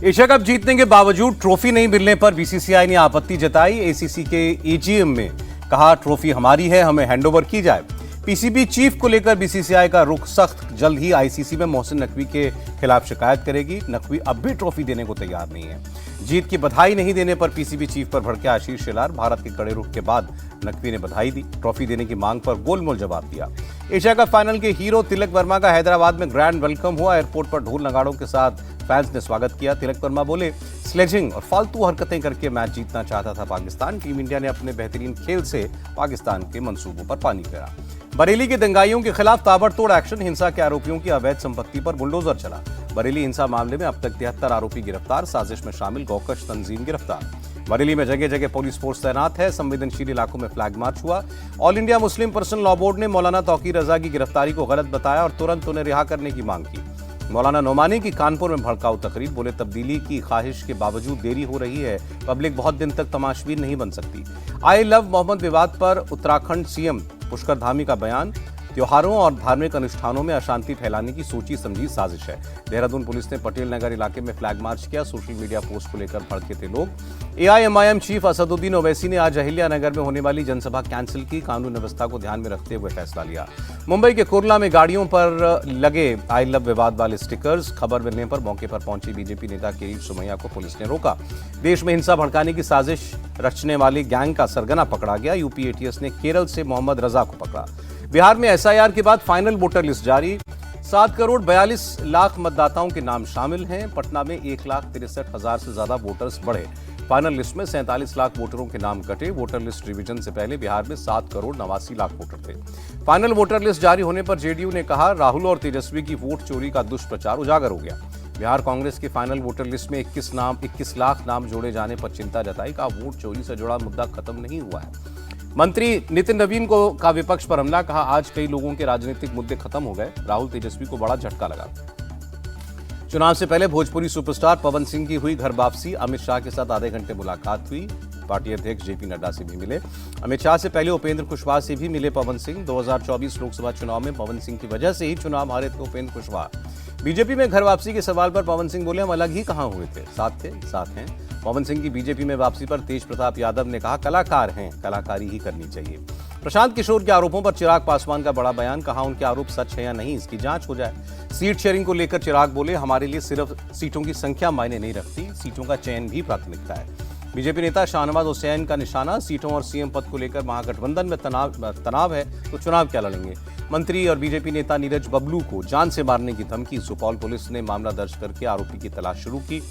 Asia cup जीतने के बावजूद ट्रॉफी नहीं मिलने पर बीसीसीआई ने आपत्ति जताई। एसीसी के एजीएम में कहा ट्रॉफी हमारी है, हमें हैंडओवर की जाए। पीसीबी चीफ को लेकर बीसीसीआई का रुख सख्त। जल्द ही आईसीसी में मोहसिन नकवी के खिलाफ शिकायत करेगी। नकवी अब भी ट्रॉफी देने को तैयार नहीं है। जीत की बधाई नहीं देने पर पीसीबी चीफ पर भड़के आशीष शेलार। भारत के कड़े रुख के बाद नकवी ने बधाई दी। ट्रॉफी देने की मांग पर गोलमोल जवाब दिया। एशिया कप फाइनल के हीरो तिलक वर्मा का हैदराबाद में ग्रैंड वेलकम हुआ। एयरपोर्ट पर ढोल नगाड़ों के साथ फैंस ने स्वागत किया। तिलक वर्मा बोले, स्लेजिंग और फालतू हरकतें करके मैच जीतना चाहता था पाकिस्तान। टीम इंडिया ने अपने बेहतरीन खेल से पाकिस्तान के मंसूबों पर पानी फेरा। बरेली के दंगाइयों के खिलाफ ताबड़तोड़ एक्शन। हिंसा के आरोपियों की अवैध संपत्ति पर बुलडोजर चला। बरेली हिंसा मामले में अब तक 73 आरोपी गिरफ्तार। साजिश में शामिल गौकश तंजीम गिरफ्तार। बरेली में जगह जगह पुलिस फोर्स तैनात है। संवेदनशील इलाकों में फ्लैग मार्च हुआ। All India Muslim personal law board ने मौलाना तौकीर रजा की गिरफ्तारी को गलत बताया और तुरंत उन्हें रिहा करने की मांग की। मौलाना नोमानी की कानपुर में भड़काऊ तकरीर। बोले, तब्दीली की ख्वाहिश के बावजूद देरी हो रही है। पब्लिक बहुत दिन तक तमाशबीन नहीं बन सकती। आई लव मोहम्मद विवाद पर उत्तराखंड सीएम पुष्कर धामी का बयान। त्योहारों और धार्मिक अनुष्ठानों में अशांति फैलाने की सोची समझी साजिश है। देहरादून पुलिस ने पटेल नगर इलाके में फ्लैग मार्च किया। सोशल मीडिया पोस्ट को लेकर भड़के थे लोग। एआईएमआईएम चीफ असदुद्दीन ओवैसी ने आज अहिल्या नगर में होने वाली जनसभा कैंसिल की। कानून व्यवस्था को ध्यान में रखते हुए फैसला लिया। मुंबई के कुर्ला में गाड़ियों पर लगे आई लव विवाद वाले स्टिकर्स। खबर मिलने पर मौके पर पहुंची बीजेपी नेता किरीट सोमैया को पुलिस ने रोका। देश में हिंसा भड़काने की साजिश रचने वाली गैंग का सरगना पकड़ा गया। यूपी एटीएस ने केरल से मोहम्मद रजा को पकड़ा। बिहार में एसआईआर के बाद फाइनल वोटर लिस्ट जारी। 7 करोड़ 42 लाख मतदाताओं के नाम शामिल हैं। पटना में 1,63,000 से ज्यादा वोटर्स बढ़े। फाइनल लिस्ट में 47 लाख वोटरों के नाम कटे। वोटर लिस्ट रिवीजन से पहले बिहार में 7 करोड़ 89 लाख वोटर थे। फाइनल वोटर लिस्ट जारी होने पर जेडीयू ने कहा, राहुल और तेजस्वी की वोट चोरी का दुष्प्रचार उजागर हो गया। बिहार कांग्रेस की फाइनल वोटर लिस्ट में 21 लाख नाम जोड़े जाने पर चिंता जताई। कहा, वोट चोरी से जुड़ा मुद्दा खत्म नहीं हुआ है। मंत्री नितिन नवीन का विपक्ष पर हमला। कहा, आज कई लोगों के राजनीतिक मुद्दे खत्म हो गए। राहुल तेजस्वी को बड़ा झटका लगा। चुनाव से पहले भोजपुरी सुपरस्टार पवन सिंह की हुई घर वापसी। अमित शाह के साथ आधे घंटे मुलाकात हुई। पार्टी अध्यक्ष जेपी नड्डा से भी मिले। अमित शाह से पहले उपेंद्र कुशवाहा से भी मिले पवन सिंह। 2024 लोकसभा चुनाव में पवन सिंह की वजह से ही चुनाव हारे थे उपेंद्र कुशवाहा। बीजेपी में घर वापसी के सवाल पर पवन सिंह बोले, हम अलग ही कहां हुए थे, साथ हैं। पवन सिंह की बीजेपी में वापसी पर तेज प्रताप यादव ने कहा, कलाकार हैं, कलाकारी ही करनी चाहिए। प्रशांत किशोर के आरोपों पर चिराग पासवान का बड़ा बयान। कहा, उनके आरोप सच है या नहीं, इसकी जांच हो जाए। सीट शेयरिंग को लेकर चिराग बोले, हमारे लिए सिर्फ सीटों की संख्या मायने नहीं रखती, सीटों का चयन भी प्राथमिकता है। बीजेपी नेता शाहनवाज हुसैन का निशाना। सीटों और सीएम पद को लेकर महागठबंधन में तनाव है तो चुनाव क्या लड़ेंगे। मंत्री और बीजेपी नेता नीरज बबलू को जान से मारने की धमकी। सुपौल पुलिस ने मामला दर्ज करके आरोपी की तलाश शुरू की।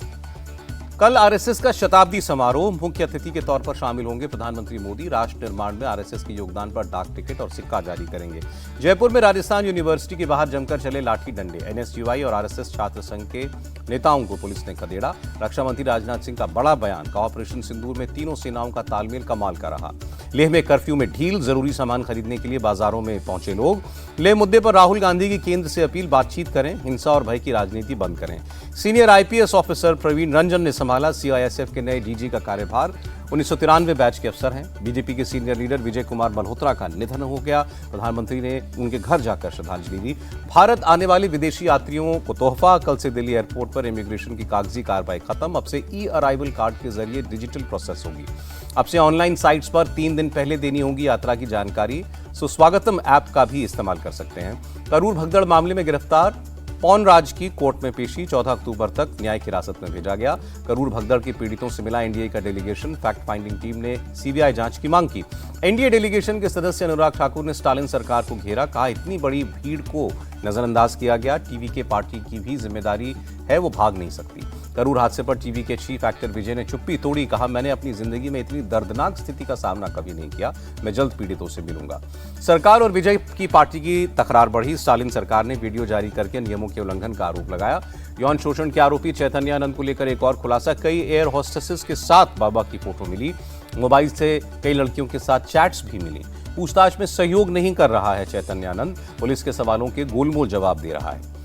कल आरएसएस का शताब्दी समारोह। मुख्य अतिथि के तौर पर शामिल होंगे प्रधानमंत्री मोदी। राष्ट्र निर्माण में आरएसएस के योगदान पर डाक टिकट और सिक्का जारी करेंगे। जयपुर में राजस्थान यूनिवर्सिटी के बाहर जमकर चले लाठी डंडे। एनएसयूआई और आरएसएस छात्र संघ के नेताओं को पुलिस ने खदेड़ा। रक्षा मंत्री राजनाथ सिंह का बड़ा बयान। का ऑपरेशन सिंदूर में तीनों सेनाओं का तालमेल कमाल का रहा। लेह में कर्फ्यू में ढील। जरूरी सामान खरीदने के लिए बाजारों में पहुंचे लोग। लेह मुद्दे पर राहुल गांधी की केंद्र से अपील, बातचीत करें, हिंसा और भय की राजनीति बंद करें। Senior IPS officer Praveen Ranjan ने संभाला सीआईएसएफ के नए डीजी का कार्यभार। 1993 बैच के अफसर हैं। बीजेपी के सीनियर लीडर विजय कुमार मल्होत्रा का निधन हो गया। प्रधानमंत्री ने उनके घर जाकर श्रद्धांजलि दी। भारत आने वाले विदेशी यात्रियों को तोहफा। कल से दिल्ली एयरपोर्ट पर इमिग्रेशन की कागजी कार्रवाई खत्म। अब से ई अराइवल कार्ड के जरिए डिजिटल प्रोसेस होगी। अब से ऑनलाइन साइट्स पर 3 दिन पहले देनी होगी यात्रा की जानकारी। सुस्वागतम ऐप का भी इस्तेमाल कर सकते हैं। करूर भगदड़ मामले में गिरफ्तार पौन राज की कोर्ट में पेशी। 14 अक्टूबर तक न्यायिक हिरासत में भेजा गया। करूर भगदड़ के पीड़ितों से मिला एनडीए का डेलीगेशन। फैक्ट फाइंडिंग टीम ने सीबीआई जांच की मांग की। एनडीए डेलीगेशन के सदस्य अनुराग ठाकुर ने स्टालिन सरकार को घेरा। कहा, इतनी बड़ी भीड़ को नजरअंदाज किया गया। टीवी के पार्टी की भी जिम्मेदारी है, वो भाग नहीं सकती। करूर हादसे पर टीवी के चीफ एक्टर विजय ने चुप्पी तोड़ी। कहा, मैंने अपनी जिंदगी में इतनी दर्दनाक स्थिति का सामना कभी नहीं किया। मैं जल्द पीड़ितों से मिलूंगा। सरकार और विजय की पार्टी की तकरार बढ़ी। स्टालिन सरकार ने वीडियो जारी करके नियमों के उल्लंघन का आरोप लगाया। यौन शोषण के आरोपी चैतन्यानंद को लेकर एक और खुलासा। कई एयर होस्टेसेस के साथ बाबा की फोटो मिली। मोबाइल से कई लड़कियों के साथ चैट्स भी मिली। पूछताछ में सहयोग नहीं कर रहा है चैतन्यानंद। पुलिस के सवालों के गोलमोल जवाब दे रहा है।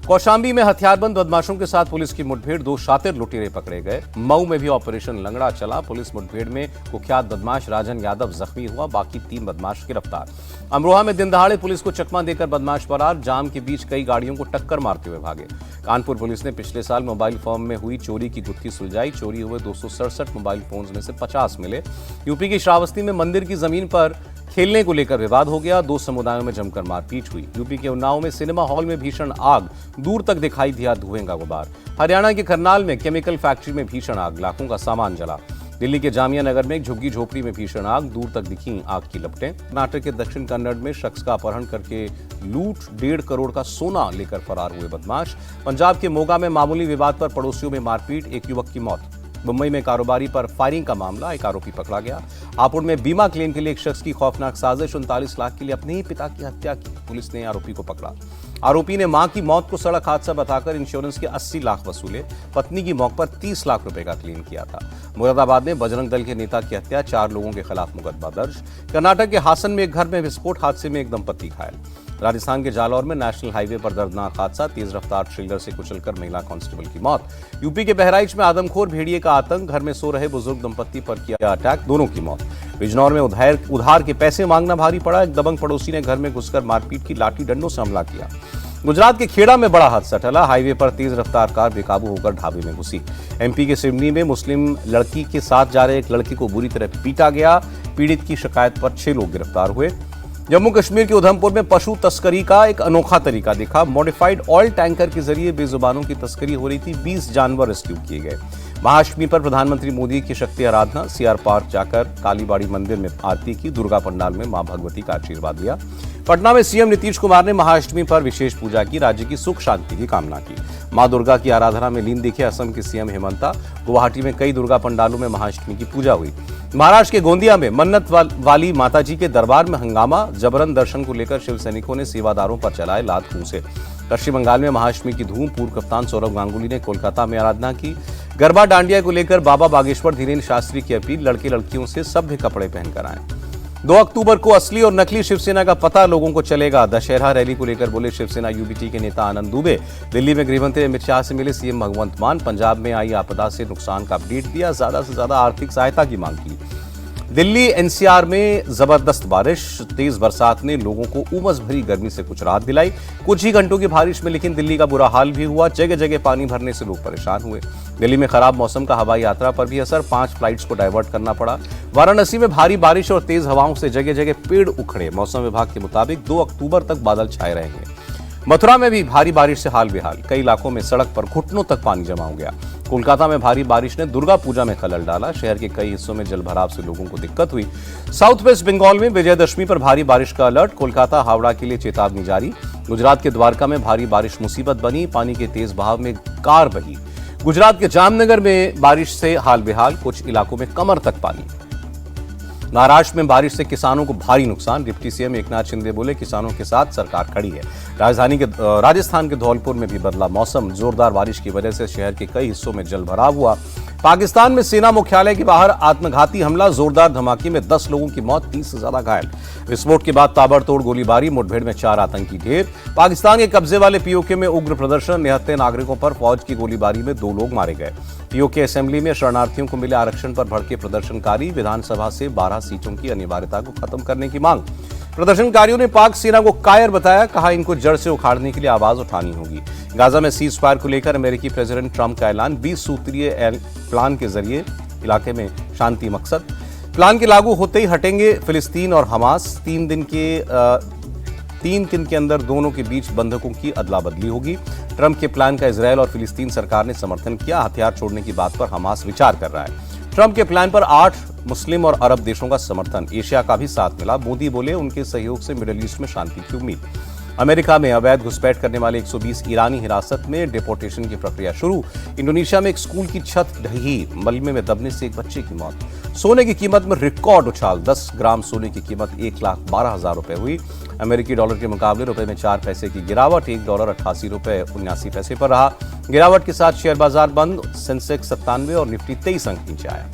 कौशांबी में हथियारबंद बदमाशों के साथ पुलिस की मुठभेड़, 2 शातिर लुटेरे पकड़े गए। मऊ में भी ऑपरेशन लंगड़ा चला। पुलिस मुठभेड़ में कुख्यात बदमाश राजन यादव जख्मी हुआ, बाकी 3 बदमाश गिरफ्तार। अमरोहा में दिन दहाड़े पुलिस को चकमा देकर बदमाश फरार, जाम के बीच कई गाड़ियों को टक्कर मारते हुए भागे। कानपुर पुलिस ने पिछले साल मोबाइल फोन में हुई चोरी की गुत्थी सुलझाई। चोरी हुए 267 मोबाइल फोन्स में से 50 मिले। यूपी की श्रावस्ती में मंदिर की जमीन पर खेलने को लेकर विवाद हो गया, 2 समुदायों में जमकर मारपीट हुई। यूपी के उन्नाव में सिनेमा हॉल में भीषण आग, दूर तक दिखाई दिया धुएं का गुबार। हरियाणा के करनाल में केमिकल फैक्ट्री में भीषण आग, लाखों का सामान जला। दिल्ली के जामिया नगर में एक झुग्गी झोपड़ी में भीषण आग, दूर तक दिखी आग की लपटें। कर्नाटक के दक्षिण कन्नड़ में शख्स का अपहरण करके लूट, 1.5 करोड़ का सोना लेकर फरार हुए बदमाश। पंजाब के मोगा में मामूली विवाद पर पड़ोसियों में मारपीट, 1 युवक की मौत। मुंबई में कारोबारी पर फायरिंग का मामला, एक आरोपी पकड़ा गया। हापुड़ में बीमा क्लेम के लिए एक शख्स की खौफनाक साजिश, 39 लाख के लिए अपने ही पिता की हत्या की। पुलिस ने आरोपी को पकड़ा। आरोपी ने मां की मौत को सड़क हादसा बताकर इंश्योरेंस के 80 लाख वसूले। पत्नी की मौत पर 30 लाख रुपए का क्लेम किया था। मुरादाबाद में बजरंग दल के नेता की हत्या, 4 लोगों के खिलाफ मुकदमा दर्ज। कर्नाटक के हासन में एक घर में विस्फोट, हादसे में एक दंपति घायल। राजस्थान के जालौर में नेशनल हाईवे पर दर्दनाक हादसा, तेज रफ्तार ट्रेलर से कुचलकर महिला कांस्टेबल की मौत। यूपी के बहराइच में आदमखोर भेड़िए का आतंक, घर में सो रहे बुजुर्ग दंपति पर किया अटैक, दोनों की मौत। बिजनौर में उधार के पैसे मांगना भारी पड़ा, एक दबंग पड़ोसी ने घर में घुसकर मारपीट की, लाठी डंडों से हमला किया। गुजरात के खेड़ा में बड़ा हादसा टला, हाईवे पर तेज रफ्तार कार बेकाबू होकर ढाबे में घुसी। एमपी के सिवनी में मुस्लिम लड़की के साथ जा रहे एक लड़के को बुरी तरह पीटा गया, पीड़ित की शिकायत पर 6 लोग गिरफ्तार हुए। जम्मू कश्मीर के उधमपुर में पशु तस्करी का एक अनोखा तरीका दिखा, मॉडिफाइड ऑयल टैंकर के जरिए बेजुबानों की तस्करी हो रही थी, 20 जानवर रेस्क्यू किए गए। महाअष्टमी पर प्रधानमंत्री मोदी की शक्ति आराधना, सीआर पार्क जाकर कालीबाड़ी मंदिर में आरती की, दुर्गा पंडाल में मां भगवती का आशीर्वाद लिया। पटना में सीएम नीतीश कुमार ने महाअष्टमी पर विशेष पूजा की, राज्य की सुख शांति की कामना की। मां दुर्गा की आराधना में लीन दिखे असम के सीएम हेमंता। गुवाहाटी में कई दुर्गा पंडालों में महाअष्टमी की पूजा हुई। महाराष्ट्र के गोंदिया में मन्नत वाली माताजी के दरबार में हंगामा, जबरन दर्शन को लेकर शिव सैनिकों ने सेवादारों पर चलाए लात फूंसे। पश्चिम बंगाल में महाअष्टमी की धूम, पूर्व कप्तान सौरव गांगुली ने कोलकाता में आराधना की। गरबा डांडिया को लेकर बाबा बागेश्वर धीरेन्द्र शास्त्री की अपील, लड़के लड़कियों से सभ्य कपड़े पहनकर आए। 2 अक्टूबर को असली और नकली शिवसेना का पता लोगों को चलेगा, दशहरा रैली को लेकर बोले शिवसेना यूबीटी के नेता आनंद दुबे। दिल्ली में गृहमंत्री अमित शाह से मिले सीएम भगवंत मान। पंजाब में आई आपदा से नुकसान का अपडेट दिया, ज्यादा से ज्यादा आर्थिक सहायता की मांग की। दिल्ली एनसीआर में जबरदस्त बारिश, तेज बरसात ने लोगों को उमस भरी गर्मी से कुछ राहत दिलाई। कुछ ही घंटों की बारिश में लेकिन दिल्ली का बुरा हाल भी हुआ, जगह जगह पानी भरने से लोग परेशान हुए। दिल्ली में खराब मौसम का हवाई यात्रा पर भी असर, 5 फ्लाइट्स को डायवर्ट करना पड़ा। वाराणसी में भारी बारिश और तेज हवाओं से जगह जगह पेड़ उखड़े, मौसम विभाग के मुताबिक 2 अक्टूबर तक बादल छाए रहेंगे। मथुरा में भी भारी बारिश से हाल बेहाल, कई इलाकों में सड़क पर घुटनों तक पानी जमा हो गया। कोलकाता में भारी बारिश ने दुर्गा पूजा में खलल डाला, शहर के कई हिस्सों में जलभराव से लोगों को दिक्कत हुई। साउथ वेस्ट बंगाल में विजयदशमी पर भारी बारिश का अलर्ट, कोलकाता हावड़ा के लिए चेतावनी जारी। गुजरात के द्वारका में भारी बारिश मुसीबत बनी, पानी के तेज बहाव में कार बही। गुजरात के जामनगर में बारिश से हाल बेहाल, कुछ इलाकों में कमर तक पानी। महाराष्ट्र में बारिश से किसानों को भारी नुकसान, डिप्टी सीएम एकनाथ शिंदे बोले किसानों के साथ सरकार खड़ी है। राजस्थान के धौलपुर में भी बदला मौसम, जोरदार बारिश की वजह से शहर के कई हिस्सों में जलभराव हुआ। पाकिस्तान में सेना मुख्यालय के बाहर आत्मघाती हमला, जोरदार धमाके में 10 लोगों की मौत, 30 से ज्यादा घायल। विस्फोट के बाद ताबड़तोड़ गोलीबारी, मुठभेड़ में 4 आतंकी ढेर। पाकिस्तान के कब्जे वाले पीओके में उग्र प्रदर्शन, निहत्थे नागरिकों पर फौज की गोलीबारी में 2 लोग मारे गए। पीओके असेंबली में शरणार्थियों को मिले आरक्षण पर भड़के प्रदर्शनकारी, विधानसभा से 12 सीटों की अनिवार्यता को खत्म करने की मांग। प्रदर्शनकारियों ने पाक सेना को कायर बताया, कहा इनको जड़ से उखाड़ने के लिए आवाज उठानी होगी। गाजा में सीज फायर को लेकर अमेरिकी प्रेसिडेंट ट्रंप का ऐलान, 20 सूत्रीय प्लान के जरिए इलाके में शांति मकसद। प्लान के लागू होते ही हटेंगे फिलिस्तीन और हमास। 3 दिन के अंदर दोनों के बीच बंधकों की अदला बदली होगी। ट्रंप के प्लान का इजरायल और फिलिस्तीन सरकार ने समर्थन किया, हथियार छोड़ने की बात पर हमास विचार कर रहा है। ट्रंप के प्लान पर 8 मुस्लिम और अरब देशों का समर्थन, एशिया का भी साथ मिला। मोदी बोले उनके सहयोग से मिडिल ईस्ट में शांति की उम्मीद। अमेरिका में अवैध घुसपैठ करने वाले 120 ईरानी हिरासत में, डिपोर्टेशन की प्रक्रिया शुरू। इंडोनेशिया में एक स्कूल की छत ढही, मलबे में दबने से एक बच्चे की मौत। सोने की कीमत में रिकॉर्ड उछाल, 10 ग्राम सोने की कीमत 1,12,000 रुपए हुई। अमेरिकी डॉलर के मुकाबले रुपए में 4 पैसे की गिरावट, $1 88 रुपए 79 पैसे पर रहा। गिरावट के साथ शेयर बाजार बंद, सेंसेक्स 97 और निफ्टी 23 अंक नीचे आया।